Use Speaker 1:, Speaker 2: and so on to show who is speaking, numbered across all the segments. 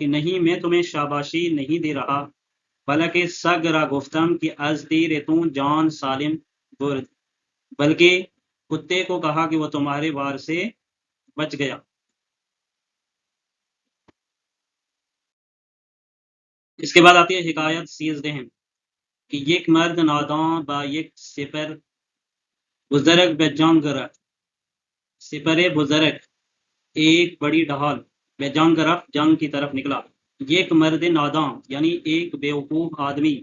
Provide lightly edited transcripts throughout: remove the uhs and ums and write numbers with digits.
Speaker 1: کہ نہیں میں تمہیں شاباشی نہیں دے رہا، بلکہ سگ را گفتم کہ از دیر تو جان سالم برد، بلکہ کتے کو کہا کہ وہ تمہارے وار سے بچ گیا۔ اس کے بعد آتی ہے حکایت 13 کہ یک مرد نادان با یک سپر بزرگ بے جنگ رفت، سپر بزرگ ایک بڑی ڈھال، بے جنگ رفت جنگ کی طرف نکلا، یک مرد نادان یعنی ایک بیوقوف آدمی،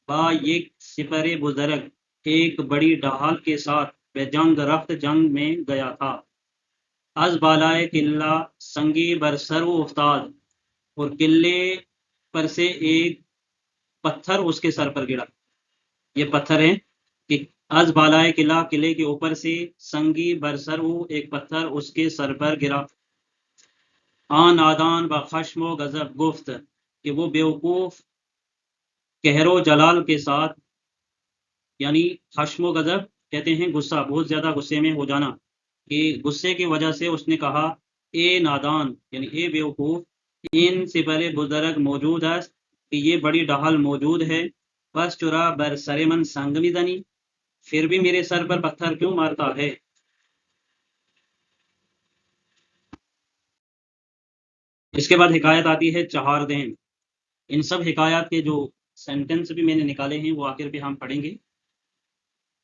Speaker 1: با یک سپر بزرگ ایک بڑی ڈھال کے ساتھ، بے جنگ رفت جنگ میں گیا تھا، از بالائے قلعہ سنگی بر سر افتاد، اور قلعے پر سے ایک پتھر اس کے سر پر گرا۔ یہ پتھر ہے کہ از بالائے قلعہ قلعے کے اوپر سے، سنگی برسر ایک پتھر اس کے سر پر گرا، آن نادان با خشم و غضب گفت کہ وہ بیوقوف قہر و جلال کے ساتھ، یعنی خشم و غضب کہتے ہیں غصہ، بہت زیادہ غصے میں ہو جانا، کہ غصے کی وجہ سے اس نے کہا اے نادان یعنی اے بیوقوف، ان سے پہلے بزرگ موجود ہے کہ یہ بڑی ڈھال موجود ہے، بس چرا بر سر من سنگ می دنی، پھر بھی میرے سر پر پتھر کیوں مارتا ہے۔ اس کے بعد حکایت آتی ہے 4 دین۔ ان سب حکایات کے جو سینٹنس بھی میں نے نکالے ہیں وہ آخر پہ ہم پڑھیں گے۔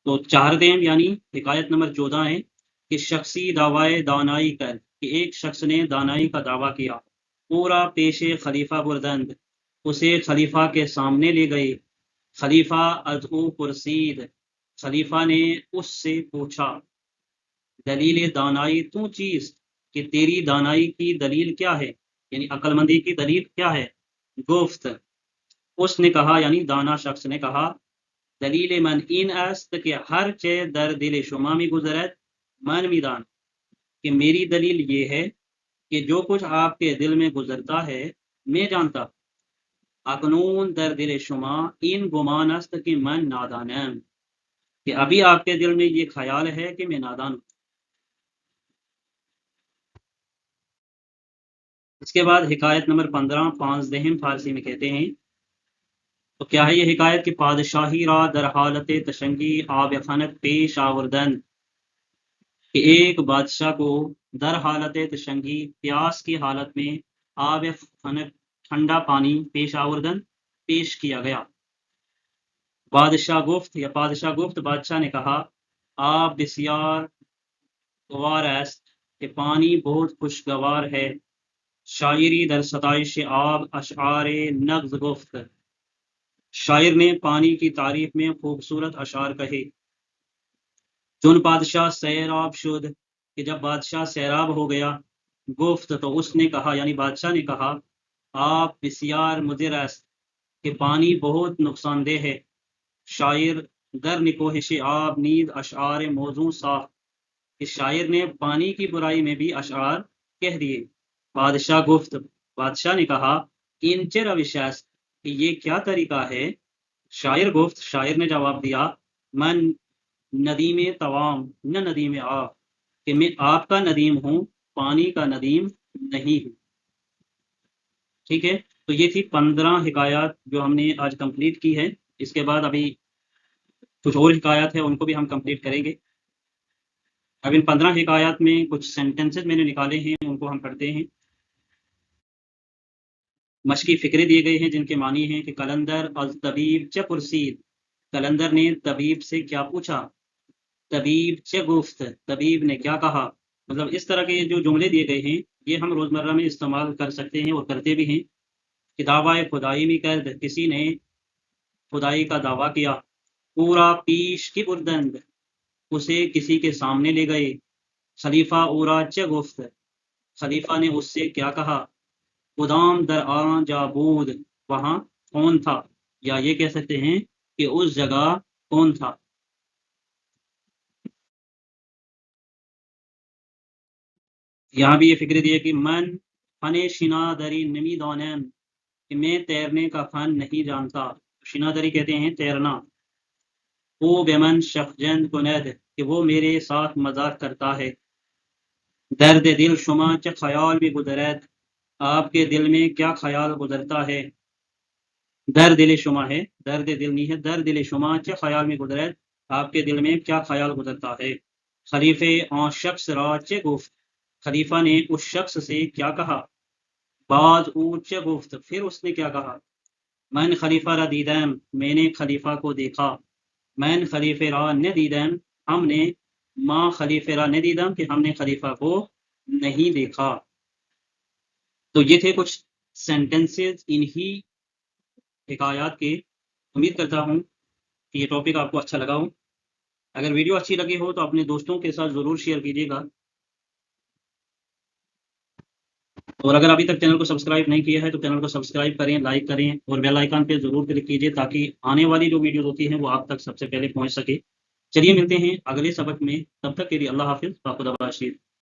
Speaker 1: تو 4 دین یعنی حکایت نمبر 14 ہے کہ شخصی دعوائے دانائی کر، کہ ایک شخص نے دانائی کا دعویٰ کیا، پورا پیش خلیفہ بردند، اسے خلیفہ کے سامنے لے گئے، خلیفہ ادعو پرسید، خلیفہ نے اس سے پوچھا، دلیل دانائی تو چیز، کہ تیری دانائی کی دلیل کیا ہے، یعنی عقل مندی کی دلیل کیا ہے۔ گفت، اس نے کہا یعنی دانا شخص نے کہا، دلیل من این است کہ ہر چے در دل شما می گزرد من میدان، کہ میری دلیل یہ ہے کہ جو کچھ آپ کے دل میں گزرتا ہے میں جانتا، اکنون در دل شما این گمان است کہ من نادانم، کہ ابھی آپ کے دل میں یہ خیال ہے کہ میں نادان ہوں۔ اس کے بعد حکایت نمبر 15 5 دہم فارسی میں کہتے ہیں، تو کیا ہے یہ حکایت کہ پادشاہی را در حالت تشنگی آب خنک پیش آوردن، کہ ایک بادشاہ کو در حالت تشنگی پیاس کی حالت میں آب خنک ٹھنڈا پانی پیش آوردن پیش کیا گیا۔ بادشاہ گفت بادشاہ نے کہا، آب بسیار گوار است، کہ پانی بہت خوشگوار ہے، شاعری در ستائش آب اشعار نغز گفت، شاعر نے پانی کی تعریف میں خوبصورت اشعار کہے۔ چون بادشاہ سیراب شد، کہ جب بادشاہ سیراب ہو گیا، گفت تو اس نے کہا یعنی بادشاہ نے کہا، آب بسیار مضر است، کہ پانی بہت نقصان دہ ہے، شاعر در نکوہش آب نیز اشعار موضوع ساخت، کہ شاعر نے پانی کی برائی میں بھی اشعار کہہ دیے۔ بادشاہ نے کہا، ان چه روش است، کہ یہ کیا طریقہ ہے۔ شاعر نے جواب دیا، من ندیم توام نہ ندیم آب، کہ میں آپ کا ندیم ہوں، پانی کا ندیم نہیں ہوں۔ ٹھیک ہے، تو یہ تھی 15 حکایات جو ہم نے آج کمپلیٹ کی ہے۔ اس کے بعد ابھی کچھ اور حکایات ہیں، ان کو بھی ہم کمپلیٹ کریں گے۔ اب ان 15 حکایات میں کچھ سینٹنسز میں نے نکالے ہیں، ان کو ہم پڑھتے ہیں۔ مشقی فکرے دیے گئے ہیں جن کے معنی ہیں کہ کلندر از طبیب چه پرسید، کلندر نے طبیب سے کیا پوچھا، طبیب چه گفت، طبیب نے کیا کہا۔ مطلب اس طرح کے جو جملے دیے گئے ہیں یہ ہم روزمرہ میں استعمال کر سکتے ہیں اور کرتے بھی ہیں۔ کہ دعویٰ خدائی میں کرد، کسی نے خدائی کا دعویٰ کیا، پورا پیش کی بردند، اسے کسی کے سامنے لے گئے، خلیفہ اورا چه گفت، خلیفہ نے اس سے کیا کہا، کدام در آن جا بود، وہاں کون تھا، یا یہ کہہ سکتے ہیں کہ اس جگہ کون تھا۔ یہاں بھی یہ فکر دی ہے کہ من فن شنا دری نمی دانم، کہ میں تیرنے کا فن نہیں جانتا، شنا دری کہتے ہیں تیرنا۔ او بمن شخجند کند، کہ وہ میرے ساتھ مذاق کرتا ہے۔ درد دل شما چه خیال بھی گزرد، آپ کے دل میں کیا خیال گزرتا ہے؟ در دل شما ہے، درد دل نہیں ہے، در دل شما چه خیال میں گزرد، آپ کے دل میں کیا خیال گزرتا ہے؟ خلیفے آن شخص را چه گفت، خلیفہ نے اس شخص سے کیا کہا؟ بعد او چه گفت، پھر اس نے کیا کہا؟ من خلیفہ را دیدم، میں نے خلیفہ کو دیکھا، من خلیفہ را ندیدم، ہم نے ما خلیفہ را ندیدم کہ ہم نے خلیفہ کو نہیں دیکھا۔ تو یہ تھے کچھ سینٹنسز انہی حکایات کے۔ امید کرتا ہوں کہ یہ ٹاپک آپ کو اچھا لگا ہو۔ اگر ویڈیو اچھی لگی ہو تو اپنے دوستوں کے ساتھ ضرور شیئر کیجیے گا، اور اگر ابھی تک چینل کو سبسکرائب نہیں کیا ہے تو چینل کو سبسکرائب کریں، لائک کریں اور بیل آئیکن پہ ضرور کلک کیجیے تاکہ آنے والی جو ویڈیوز ہوتی ہیں وہ آپ تک سب سے پہلے پہنچ سکے۔ چلیے ملتے ہیں اگلے سبق میں، تب تک کے لیے اللہ حافظ، خدا حافظ۔